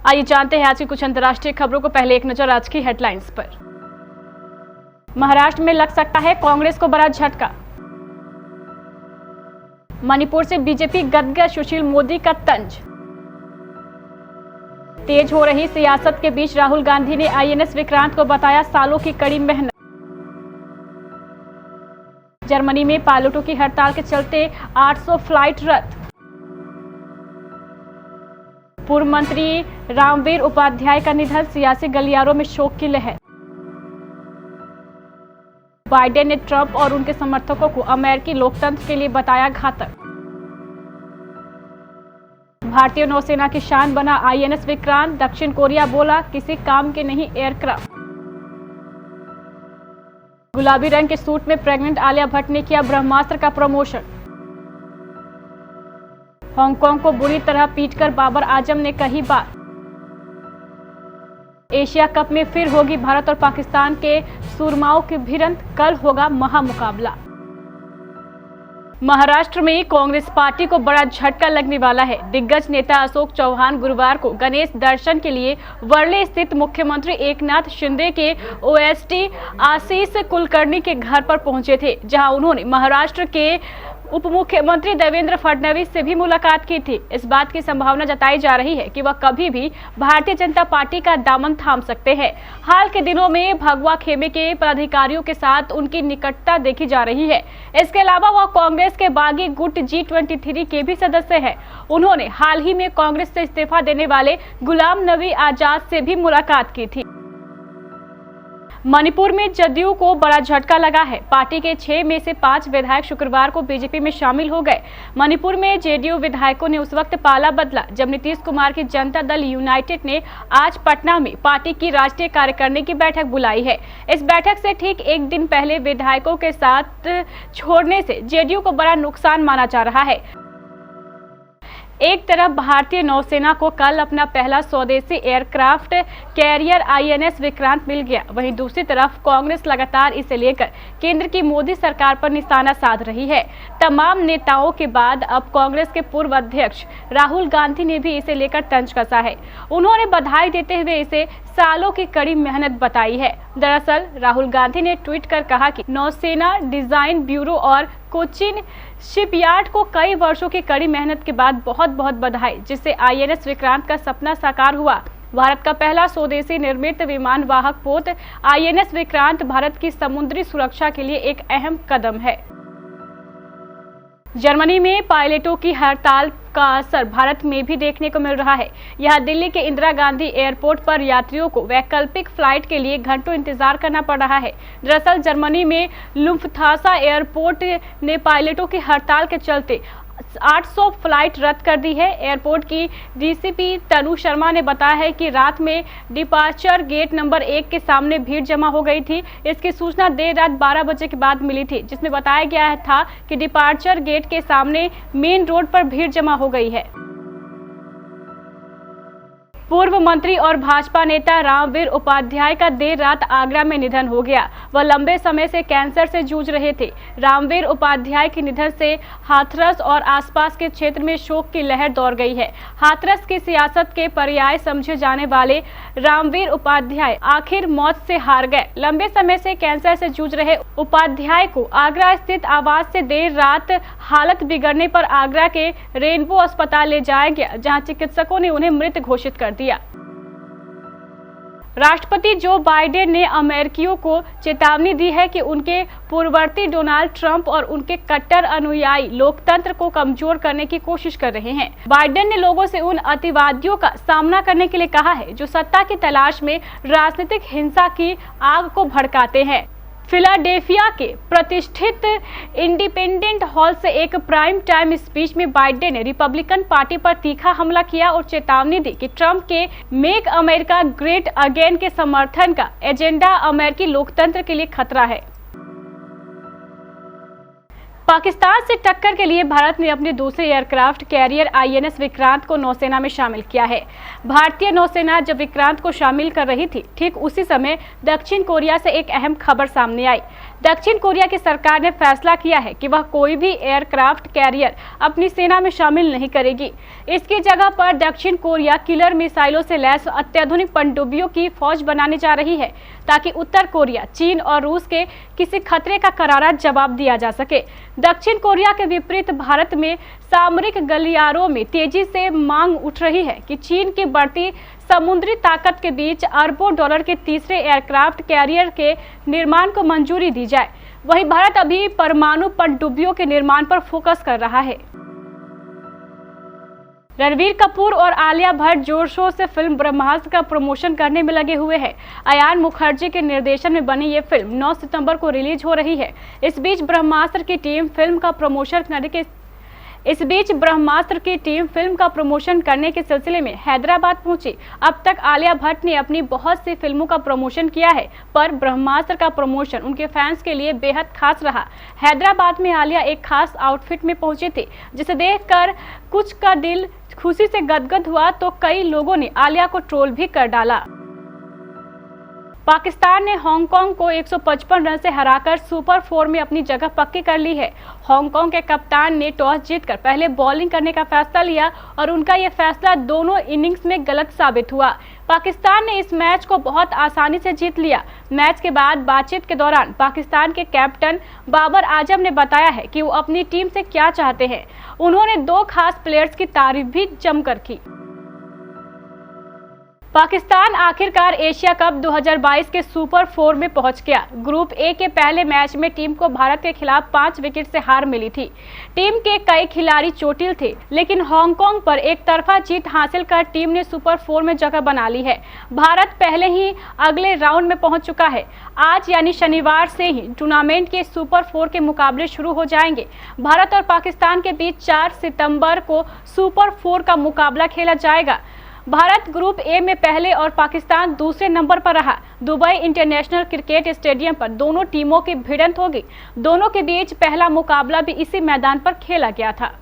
आइए जानते हैं आज की कुछ अंतर्राष्ट्रीय खबरों को। पहले एक नजर आज की हेडलाइंस पर। महाराष्ट्र में लग सकता है कांग्रेस को बड़ा झटका। मणिपुर से बीजेपी गदगद, सुशील मोदी का तंज। तेज हो रही सियासत के बीच राहुल गांधी ने आईएनएस विक्रांत को बताया सालों की कड़ी मेहनत। जर्मनी में पायलटों की हड़ताल के चलते 800 फ्लाइट रद्द। पूर्व मंत्री रामवीर उपाध्याय का निधन, सियासी गलियारों में शोक की लहर। बाइडेन ने ट्रंप और उनके समर्थकों को अमेरिकी लोकतंत्र के लिए बताया घातक। भारतीय नौसेना की शान बना आईएनएस विक्रांत, दक्षिण कोरिया बोला किसी काम के नहीं एयरक्राफ्ट। गुलाबी रंग के सूट में प्रेग्नेंट आलिया भट्ट ने किया ब्रह्मास्त्र का प्रमोशन। हांगकांग को बुरी तरह पीटकर बाबर आजम ने कही बात। एशिया कप में फिर होगी भारत और पाकिस्तान के सूरमाओं की भिड़ंत, कल होगा महामुकाबला। महाराष्ट्र में कांग्रेस पार्टी को बड़ा झटका लगने वाला है। दिग्गज नेता अशोक चौहान गुरुवार को गणेश दर्शन के लिए वर्ली स्थित मुख्यमंत्री एकनाथ शिंदे के ओएसडी आशीष कुलकर्णी के घर पर पहुंचे थे, जहां उन्होंने महाराष्ट्र के उप मुख्यमंत्री देवेंद्र फडणवीस से भी मुलाकात की थी। इस बात की संभावना जताई जा रही है कि वह कभी भी भारतीय जनता पार्टी का दामन थाम सकते हैं। हाल के दिनों में भगवा खेमे के पदाधिकारियों के साथ उनकी निकटता देखी जा रही है। इसके अलावा वह कांग्रेस के बागी गुट G23 के भी सदस्य हैं। उन्होंने हाल ही में कांग्रेस से इस्तीफा देने वाले गुलाम नबी आजाद से भी मुलाकात की थी। मणिपुर में जदयू को बड़ा झटका लगा है। पार्टी के 6 में से 5 विधायक शुक्रवार को बीजेपी में शामिल हो गए। मणिपुर में जेडीयू विधायकों ने उस वक्त पाला बदला जब नीतीश कुमार की जनता दल यूनाइटेड ने आज पटना में पार्टी की राष्ट्रीय कार्यकारिणी की बैठक बुलाई है। इस बैठक से ठीक एक दिन पहले विधायकों के साथ छोड़ने से जेडीयू को बड़ा नुकसान माना जा रहा है। एक तरफ भारतीय नौसेना को कल अपना पहला स्वदेशी एयरक्राफ्ट कैरियर आईएनएस विक्रांत मिल गया, वहीं दूसरी तरफ कांग्रेस लगातार इसे लेकर केंद्र की मोदी सरकार पर निशाना साध रही है। तमाम नेताओं के बाद अब कांग्रेस के पूर्व अध्यक्ष राहुल गांधी ने भी इसे लेकर तंज कसा है। उन्होंने बधाई देते हुए इसे सालों की कड़ी मेहनत बताई है। दरअसल राहुल गांधी ने ट्वीट कर कहा कि नौसेना डिजाइन ब्यूरो और कोचिन शिपयार्ड को कई वर्षों की कड़ी मेहनत के बाद बहुत बहुत बधाई, जिससे आईएनएस विक्रांत का सपना साकार हुआ। भारत का पहला स्वदेशी निर्मित विमान वाहक पोत आईएनएस विक्रांत भारत की समुद्री सुरक्षा के लिए एक अहम कदम है। जर्मनी में पायलटों की हड़ताल का असर भारत में भी देखने को मिल रहा है। यहाँ दिल्ली के इंदिरा गांधी एयरपोर्ट पर यात्रियों को वैकल्पिक फ्लाइट के लिए घंटों इंतजार करना पड़ रहा है। दरअसल जर्मनी में लुफ्थांसा एयरपोर्ट ने पायलटों की हड़ताल के चलते 800 फ्लाइट रद्द कर दी है। एयरपोर्ट की डीसीपी तनु शर्मा ने बताया है कि रात में डिपार्चर गेट नंबर 1 के सामने भीड़ जमा हो गई थी। इसकी सूचना देर रात 12 बजे के बाद मिली थी, जिसमें बताया गया था कि डिपार्चर गेट के सामने मेन रोड पर भीड़ जमा हो गई है। पूर्व मंत्री और भाजपा नेता रामवीर उपाध्याय का देर रात आगरा में निधन हो गया। वह लंबे समय से कैंसर से जूझ रहे थे। रामवीर उपाध्याय के निधन से हाथरस और आसपास के क्षेत्र में शोक की लहर दौड़ गई है। हाथरस की सियासत के पर्याय समझे जाने वाले रामवीर उपाध्याय आखिर मौत से हार गए। लंबे समय से कैंसर से जूझ रहे उपाध्याय को आगरा स्थित आवास से देर रात हालत बिगड़ने पर आगरा के रेनबो अस्पताल ले जाया गया, जहां चिकित्सकों ने उन्हें मृत घोषित कर दिया। राष्ट्रपति जो बाइडेन ने अमेरिकियों को चेतावनी दी है कि उनके पूर्ववर्ती डोनाल्ड ट्रंप और उनके कट्टर अनुयायी लोकतंत्र को कमजोर करने की कोशिश कर रहे हैं। बाइडेन ने लोगों से उन अतिवादियों का सामना करने के लिए कहा है जो सत्ता की तलाश में राजनीतिक हिंसा की आग को भड़काते हैं। फिलाडेल्फिया के प्रतिष्ठित इंडिपेंडेंट हॉल से एक प्राइम टाइम स्पीच में बाइडेन ने रिपब्लिकन पार्टी पर तीखा हमला किया और चेतावनी दी कि ट्रंप के मेक अमेरिका ग्रेट अगेन के समर्थन का एजेंडा अमेरिकी लोकतंत्र के लिए खतरा है। पाकिस्तान से टक्कर के लिए भारत ने अपने दूसरे एयरक्राफ्ट कैरियर आईएनएस विक्रांत को नौसेना में शामिल किया है। भारतीय नौसेना जब विक्रांत को शामिल कर रही थी, ठीक उसी समय दक्षिण कोरिया से एक अहम खबर सामने आई। दक्षिण कोरिया की सरकार ने फैसला किया है कि वह कोई भी एयरक्राफ्ट कैरियर अपनी सेना में शामिल नहीं करेगी। इसकी जगह पर दक्षिण कोरिया किलर मिसाइलों से लैस अत्याधुनिक पनडुब्बियों की फौज बनाने जा रही है, ताकि उत्तर कोरिया, चीन और रूस के किसी खतरे का करारा जवाब दिया जा सके। दक्षिण कोरिया के विपरीत भारत में सामरिक गलियारों में तेजी से मांग उठ रही है कि चीन की बढ़ती समुद्री ताकत के बीच अरबों डॉलर के तीसरे एयरक्राफ्ट कैरियर के निर्माण को मंजूरी दी जाए। वहीं भारत अभी परमाणु पनडुब्बियों के निर्माण पर फोकस कर रहा है। रणबीर कपूर और आलिया भट्ट जोर शोर से फिल्म ब्रह्मास्त्र का प्रमोशन करने में लगे हुए हैं। अयान मुखर्जी के निर्देशन में बनी ये फिल्म 9 सितंबर को रिलीज हो रही है। इस बीच ब्रह्मास्त्र की टीम फिल्म का प्रमोशन करने के सिलसिले में हैदराबाद पहुंची। अब तक आलिया भट्ट ने अपनी बहुत सी फिल्मों का प्रमोशन किया है, पर ब्रह्मास्त्र का प्रमोशन उनके फैंस के लिए बेहद खास रहा। हैदराबाद में आलिया एक खास आउटफिट में पहुंची थी, जिसे देखकर कुछ का दिल खुशी से गदगद हुआ तो कई लोगों ने आलिया को ट्रोल भी कर डाला। पाकिस्तान ने हांगकांग को 155 रन से हराकर सुपर 4 में अपनी जगह पक्की कर ली है। हांगकांग के कप्तान ने टॉस जीतकर पहले बॉलिंग करने का फैसला लिया और उनका यह फैसला दोनों इनिंग्स में गलत साबित हुआ। पाकिस्तान ने इस मैच को बहुत आसानी से जीत लिया। मैच के बाद बातचीत के दौरान पाकिस्तान के कैप्टन बाबर आजम ने बताया है कि वो अपनी टीम से क्या चाहते हैं। उन्होंने 2 खास प्लेयर्स की तारीफ भी जमकर की। पाकिस्तान आखिरकार एशिया कप 2022 के सुपर 4 में पहुंच गया। ग्रुप ए के पहले मैच में टीम को भारत के खिलाफ 5 विकेट से हार मिली थी। टीम के कई खिलाड़ी चोटिल थे, लेकिन हांगकांग पर एक तरफा जीत हासिल कर टीम ने सुपर 4 में जगह बना ली है। भारत पहले ही अगले राउंड में पहुंच चुका है। आज यानी शनिवार से ही टूर्नामेंट के सुपर 4 के मुकाबले शुरू हो जाएंगे। भारत और पाकिस्तान के बीच 4 सितंबर को सुपर 4 का मुकाबला खेला जाएगा। भारत ग्रुप ए में पहले और पाकिस्तान दूसरे नंबर पर रहा। दुबई इंटरनेशनल क्रिकेट स्टेडियम पर दोनों टीमों की भिड़ंत होगी। दोनों के बीच पहला मुकाबला भी इसी मैदान पर खेला गया था।